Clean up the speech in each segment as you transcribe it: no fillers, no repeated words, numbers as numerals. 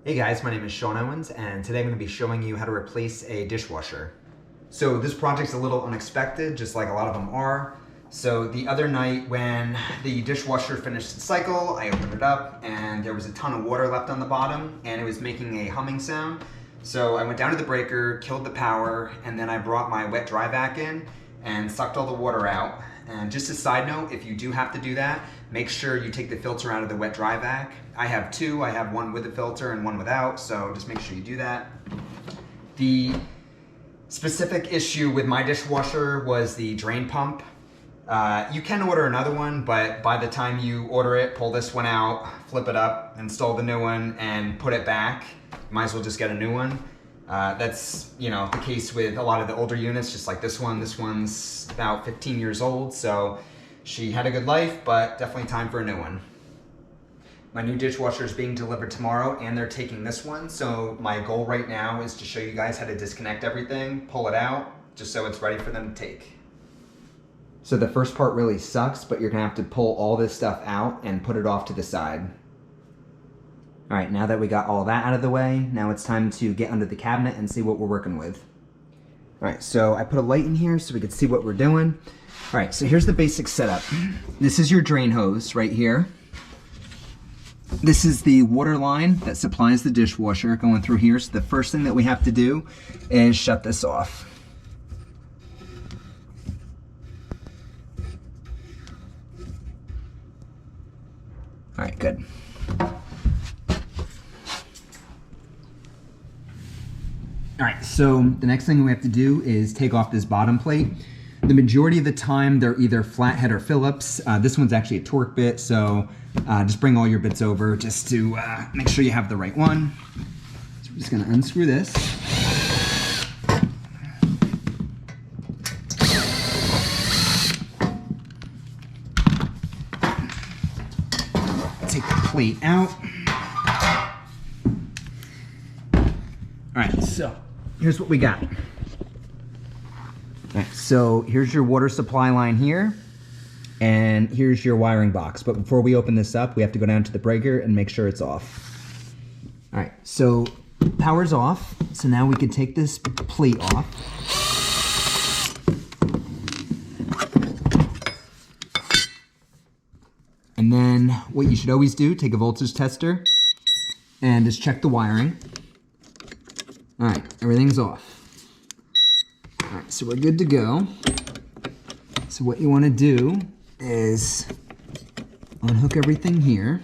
Hey guys, my name is Sean Owens, and today I'm going to be showing you how to replace a dishwasher. So this project's a little unexpected, just like a lot of them are. So the other night when the dishwasher finished its cycle, I opened it up and there was a ton of water left on the bottom and it was making a humming sound. So I went down to the breaker, killed the power, and then I brought my wet dry vac in and sucked all the water out. And just a side note, if you do have to do that, make sure you take the filter out of the wet dry vac. I have two. I have one with a filter and one without, so just make sure you do that. The specific issue with my dishwasher was the drain pump. You can order another one, but by the time you order it, pull this one out, flip it up, install the new one, and put it back. You might as well just get a new one. That's, the case with a lot of the older units, just like this one. This one's about 15 years old, so she had a good life, but definitely time for a new one. My new dishwasher is being delivered tomorrow, and they're taking this one, so my goal right now is to show you guys how to disconnect everything, pull it out, just so it's ready for them to take. So the first part really sucks, but you're gonna have to pull all this stuff out and put it off to the side. All right, now that we got all that out of the way, now it's time to get under the cabinet and see what we're working with. All right, so I put a light in here so we can see what we're doing. All right, so here's the basic setup. This is your drain hose right here. This is the water line that supplies the dishwasher going through here. So the first thing that we have to do is shut this off. All right, good. All right, so the next thing we have to do is take off this bottom plate. The majority of the time, they're either flathead or Phillips. This one's actually a torque bit, so just bring all your bits over just to make sure you have the right one. So we're just gonna unscrew this. Take the plate out. All right, so here's what we got. All right, so here's your water supply line here, and here's your wiring box. But before we open this up, we have to go down to the breaker and make sure it's off. All right, so power's off. So now we can take this plate off. And then what you should always do, take a voltage tester and just check the wiring. All right, everything's off. All right, so we're good to go. So what you want to do is unhook everything here.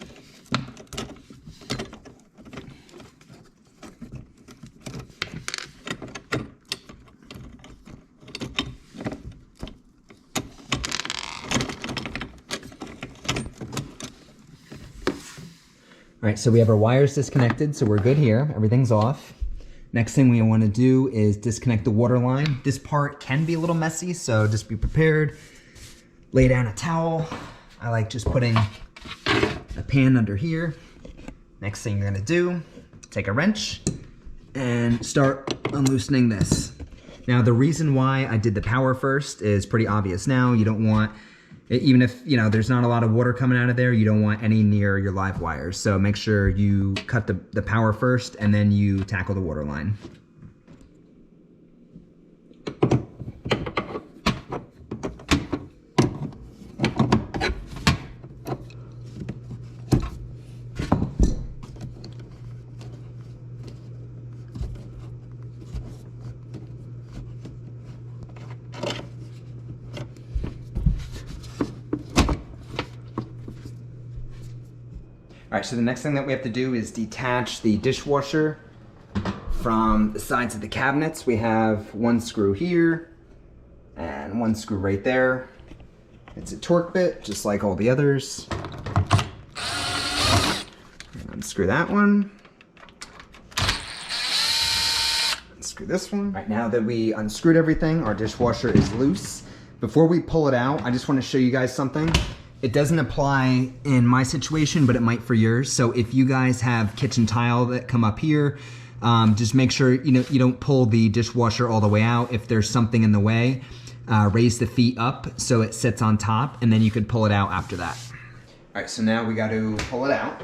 All right, so we have our wires disconnected, so we're good here. Everything's off. Next thing we want to do is disconnect the water line. This part can be a little messy, so just be prepared. Lay down a towel. I like just putting a pan under here. Next thing you're gonna do, take a wrench and start unloosening this. Now the reason why I did the power first is pretty obvious now. You don't want, even if there's not a lot of water coming out of there, you don't want any near your live wires. So make sure you cut the power first and then you tackle the water line. All right, so the next thing that we have to do is detach the dishwasher from the sides of the cabinets. We have one screw here and one screw right there. It's a torque bit, just like all the others. Unscrew that one. Unscrew this one. All right, now that we unscrewed everything, our dishwasher is loose. Before we pull it out, I just want to show you guys something. It doesn't apply in my situation, but it might for yours. So if you guys have kitchen tile that come up here, just make sure you don't pull the dishwasher all the way out. If there's something in the way, raise the feet up so it sits on top, and then you could pull it out after that. All right, so now we got to pull it out.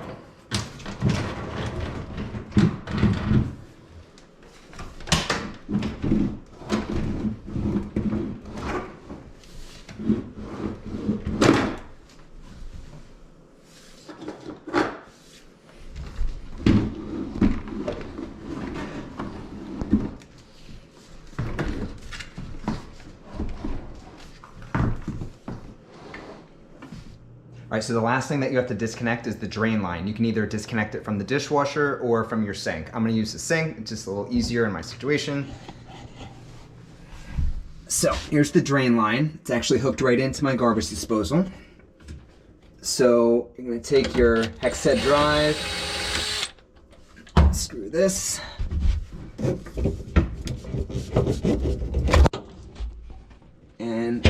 All right, so the last thing that you have to disconnect is the drain line. You can either disconnect it from the dishwasher or from your sink. I'm gonna use the sink, it's just a little easier in my situation. So here's the drain line. It's actually hooked right into my garbage disposal. So you're gonna take your hex head drive, screw this. And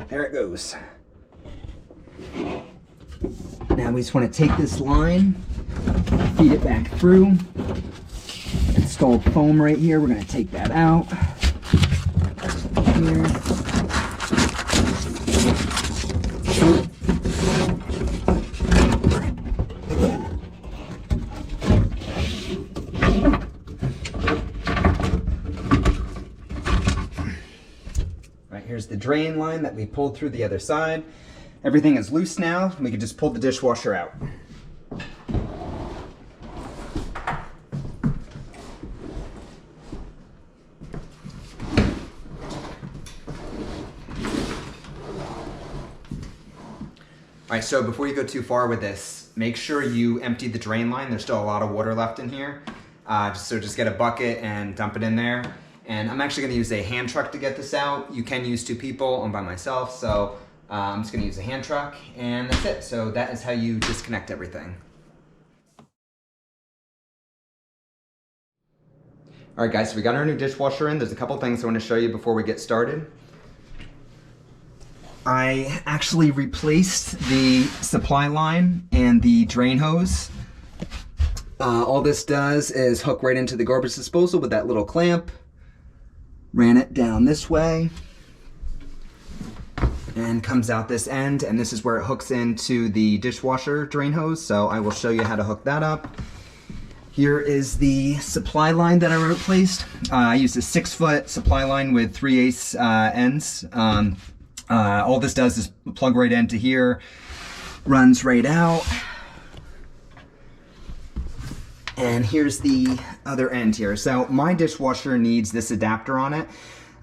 there it goes. Now we just want to take this line, feed it back through. Installed foam right here, we're going to take that out. Here. Right, here's the drain line that we pulled through the other side. Everything is loose now. We can just pull the dishwasher out. All right, so before you go too far with this, make sure you empty the drain line. There's still a lot of water left in here. So just get a bucket and dump it in there. And I'm actually gonna use a hand truck to get this out. You can use 2 people, I'm by myself, so I'm just gonna use a hand truck, and that's it. So that is how you disconnect everything. All right guys, so we got our new dishwasher in. There's a couple things I wanna show you before we get started. I actually replaced the supply line and the drain hose. All this does is hook right into the garbage disposal with that little clamp. Ran it down this way and comes out this end, and this is where it hooks into the dishwasher drain hose, so I will show you how to hook that up. Here is the supply line that I replaced. I used a 6-foot supply line with 3/8 ends. All this does is plug right into here, runs right out. And here's the other end here. So my dishwasher needs this adapter on it.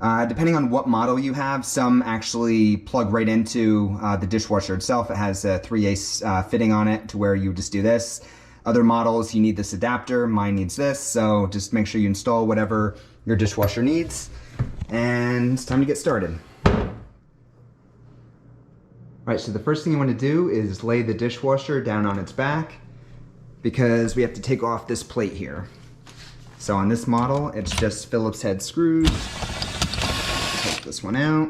Depending on what model you have, some actually plug right into the dishwasher itself. It has a 3/8 fitting on it to where you just do this. Other models, you need this adapter. Mine needs this, so just make sure you install whatever your dishwasher needs. And it's time to get started. All right, so the first thing you want to do is lay the dishwasher down on its back, because we have to take off this plate here. So on this model, it's just Phillips head screws. Take this one out.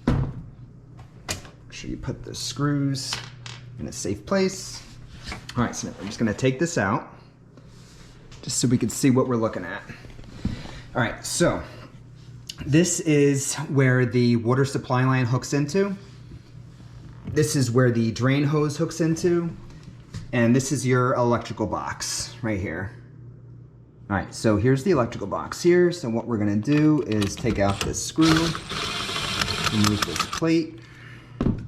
Make sure you put the screws in a safe place. All right, so now we're just gonna take this out, just so we can see what we're looking at. All right, so this is where the water supply line hooks into. This is where the drain hose hooks into, and this is your electrical box right here. All right, so here's the electrical box here. So what we're gonna do is take out this screw, remove this plate. I'm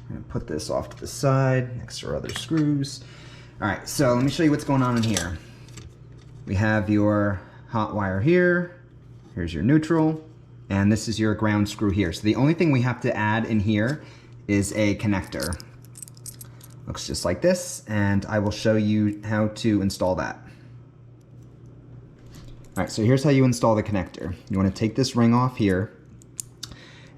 gonna put this off to the side next to our other screws. All right, so let me show you what's going on in here. We have your hot wire here. Here's your neutral. And this is your ground screw here. So the only thing we have to add in here is a connector. Looks just like this, and I will show you how to install that. All right, so here's how you install the connector. You want to take this ring off here,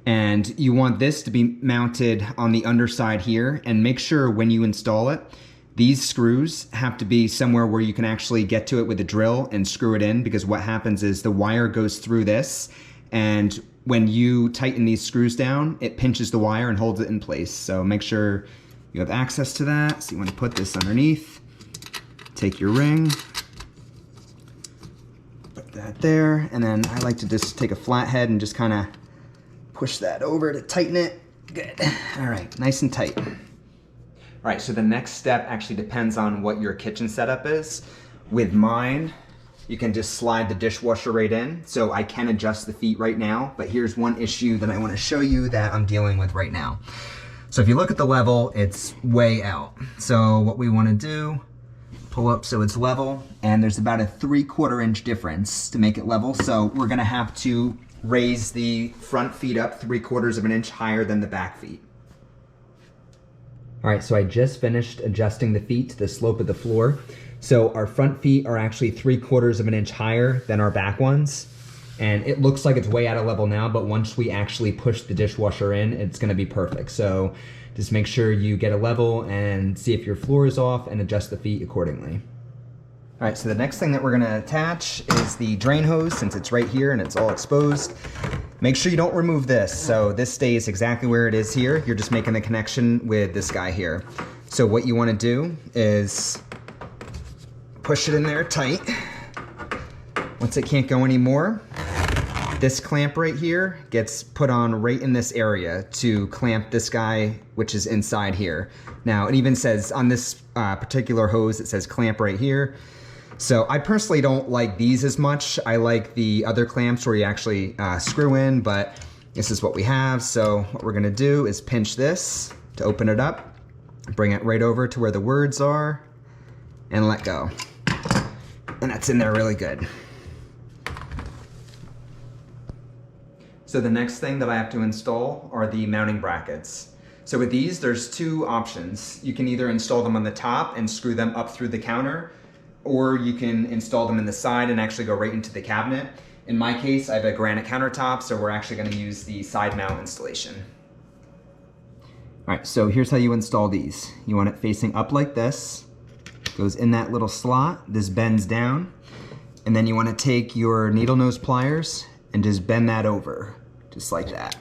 and you want this to be mounted on the underside here, and make sure when you install it, these screws have to be somewhere where you can actually get to it with a drill and screw it in, because what happens is the wire goes through this, and when you tighten these screws down, it pinches the wire and holds it in place. So make sure you have access to that. So you want to put this underneath, take your ring, put that there, and then I like to just take a flat head and just kind of push that over to tighten it. Good. All right, nice and tight. All right, so the next step actually depends on what your kitchen setup is. With mine, you can just slide the dishwasher right in. So I can adjust the feet right now, but here's one issue that I want to show you that I'm dealing with right now. So if you look at the level, it's way out. So what we want to do, pull up so it's level, and there's about a 3/4 inch difference to make it level. So we're gonna have to raise the front feet up 3/4 of an inch higher than the back feet. All right, so I just finished adjusting the feet to the slope of the floor. So our front feet are actually 3/4 of an inch higher than our back ones. And it looks like it's way out of level now, but once we actually push the dishwasher in, it's gonna be perfect. So just make sure you get a level and see if your floor is off and adjust the feet accordingly. All right, so the next thing that we're gonna attach is the drain hose, since it's right here and it's all exposed. Make sure you don't remove this. So this stays exactly where it is here. You're just making the connection with this guy here. So what you wanna do is push it in there tight. Once it can't go anymore, this clamp right here gets put on right in this area to clamp this guy, which is inside here. Now, it even says on this particular hose, it says clamp right here. So I personally don't like these as much. I like the other clamps where you actually screw in, but this is what we have. So what we're gonna do is pinch this to open it up, bring it right over to where the words are, and let go. And that's in there really good. So the next thing that I have to install are the mounting brackets. So with these, there's two options. You can either install them on the top and screw them up through the counter, or you can install them in the side and actually go right into the cabinet. In my case, I have a granite countertop, so we're actually gonna use the side mount installation. All right, so here's how you install these. You want it facing up like this, goes in that little slot, this bends down, and then you wanna take your needle nose pliers and just bend that over, just like that.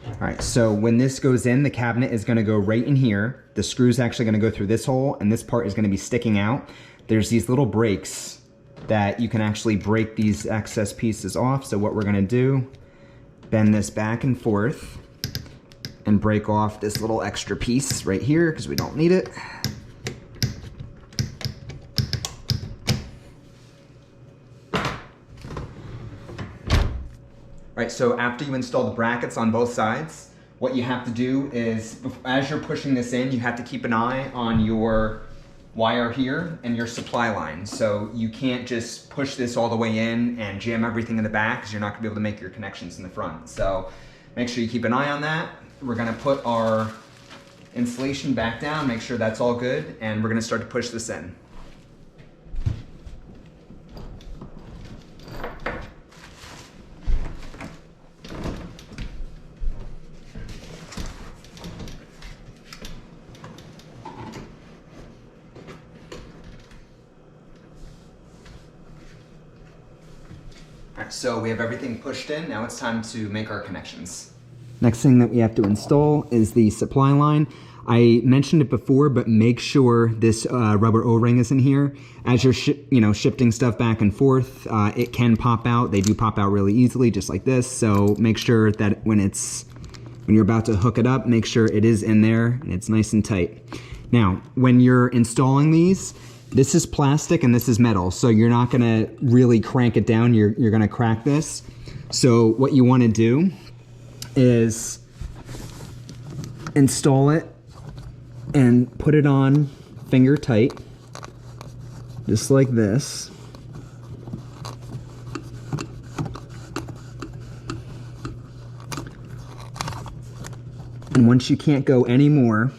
All right, so when this goes in, the cabinet is gonna go right in here. The screw's actually gonna go through this hole, and this part is gonna be sticking out. There's these little breaks that you can actually break these excess pieces off. So what we're gonna do, bend this back and forth and break off this little extra piece right here because we don't need it. All right, so after you install the brackets on both sides, what you have to do is, as you're pushing this in, you have to keep an eye on your wire here and your supply line. So you can't just push this all the way in and jam everything in the back because you're not gonna be able to make your connections in the front. So make sure you keep an eye on that. We're gonna put our insulation back down, make sure that's all good, and we're gonna start to push this in. So we have everything pushed in, now it's time to make our connections. Next thing that we have to install is the supply line. I mentioned it before, but make sure this rubber O-ring is in here. As you're shifting stuff back and forth, it can pop out. They do pop out really easily, just like this. So make sure that when you're about to hook it up, make sure it is in there and it's nice and tight. Now, when you're installing these, this is plastic and this is metal, so you're not gonna really crank it down, you're gonna crack this. So what you wanna do is install it and put it on finger tight, just like this. And once you can't go anymore,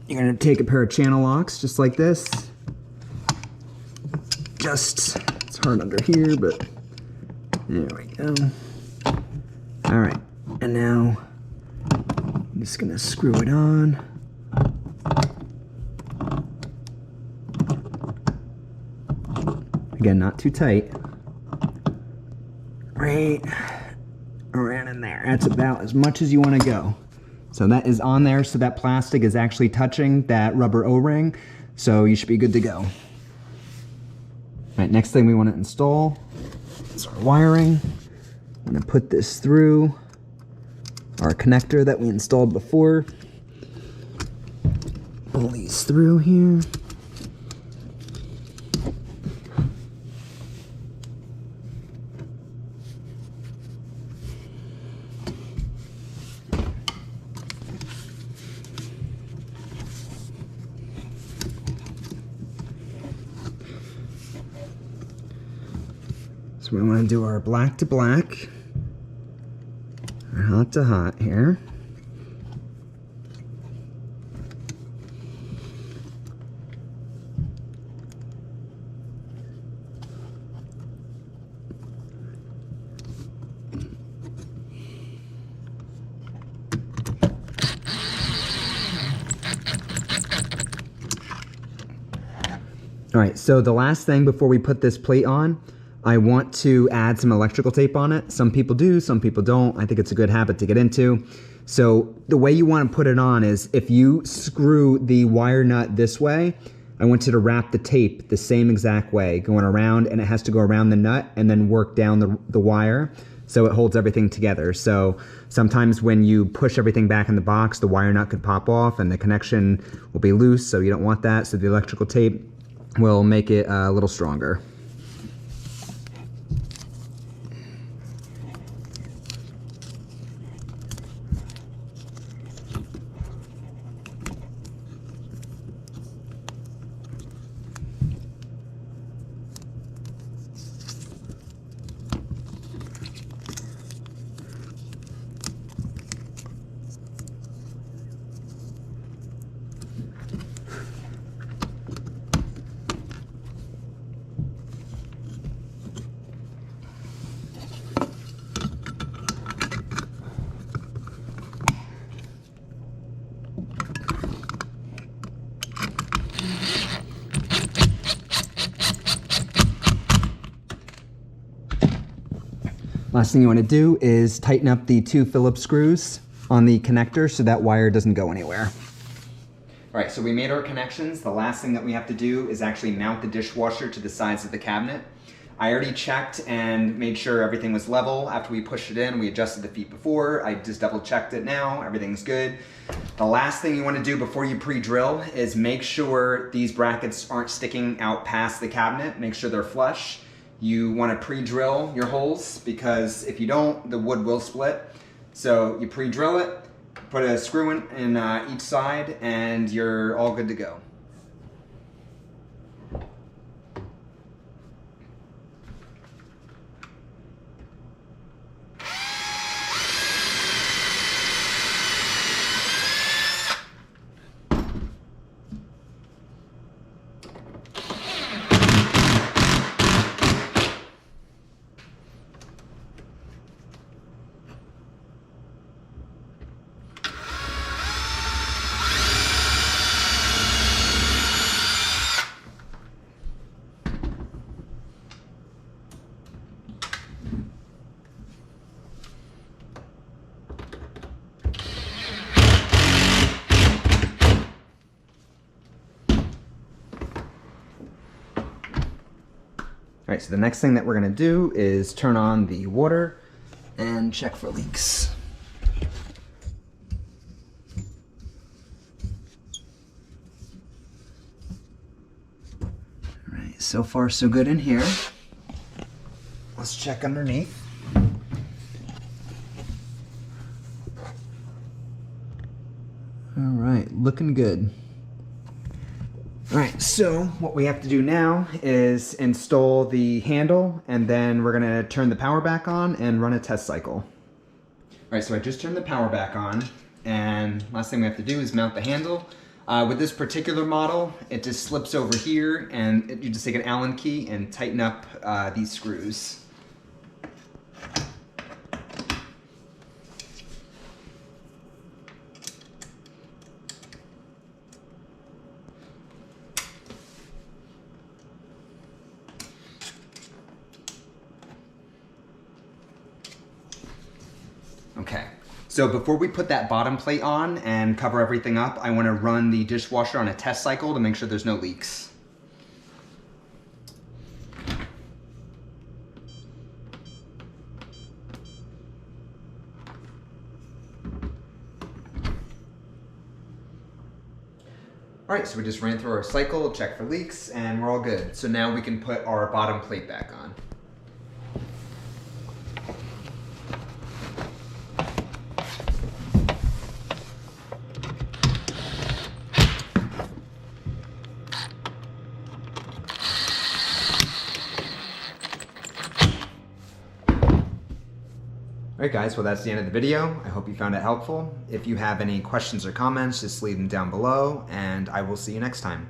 you're gonna take a pair of channel locks, just like this. It's hard under here, but there we go. All right, and now I'm just gonna screw it on. Again, not too tight. Right around in there. That's about as much as you wanna go. So that is on there, so that plastic is actually touching that rubber O-ring, so you should be good to go. All right, next thing we want to install is our wiring. I'm going to put this through our connector that we installed before. Pull these through here. So we want to do our black to black, our hot to hot here. All right, so the last thing before we put this plate on, I want to add some electrical tape on it. Some people do, some people don't. I think it's a good habit to get into. So the way you want to put it on is if you screw the wire nut this way, I want you to wrap the tape the same exact way, going around, and it has to go around the nut and then work down the wire so it holds everything together. So sometimes when you push everything back in the box, the wire nut could pop off and the connection will be loose, so you don't want that. So the electrical tape will make it a little stronger. Last thing you want to do is tighten up the 2 Phillips screws on the connector so that wire doesn't go anywhere. All right, so we made our connections. The last thing that we have to do is actually mount the dishwasher to the sides of the cabinet. I already checked and made sure everything was level after we pushed it in. We adjusted the feet before. I just double checked it now. Everything's good. The last thing you want to do before you pre-drill is make sure these brackets aren't sticking out past the cabinet. Make sure they're flush. You want to pre-drill your holes because if you don't, the wood will split. So you pre-drill it, put a screw in each side, and you're all good to go. All right, so the next thing that we're gonna do is turn on the water and check for leaks. All right, so far so good in here. Let's check underneath. All right, looking good. All right, so what we have to do now is install the handle, and then we're gonna turn the power back on and run a test cycle. All right, so I just turned the power back on, and last thing we have to do is mount the handle. With this particular model, it just slips over here, and you just take an Allen key and tighten up these screws. Okay, so before we put that bottom plate on and cover everything up, I want to run the dishwasher on a test cycle to make sure there's no leaks. All right, so we just ran through our cycle, checked for leaks, and we're all good. So now we can put our bottom plate back on. Alright guys, well that's the end of the video. I hope you found it helpful. If you have any questions or comments, just leave them down below, and I will see you next time.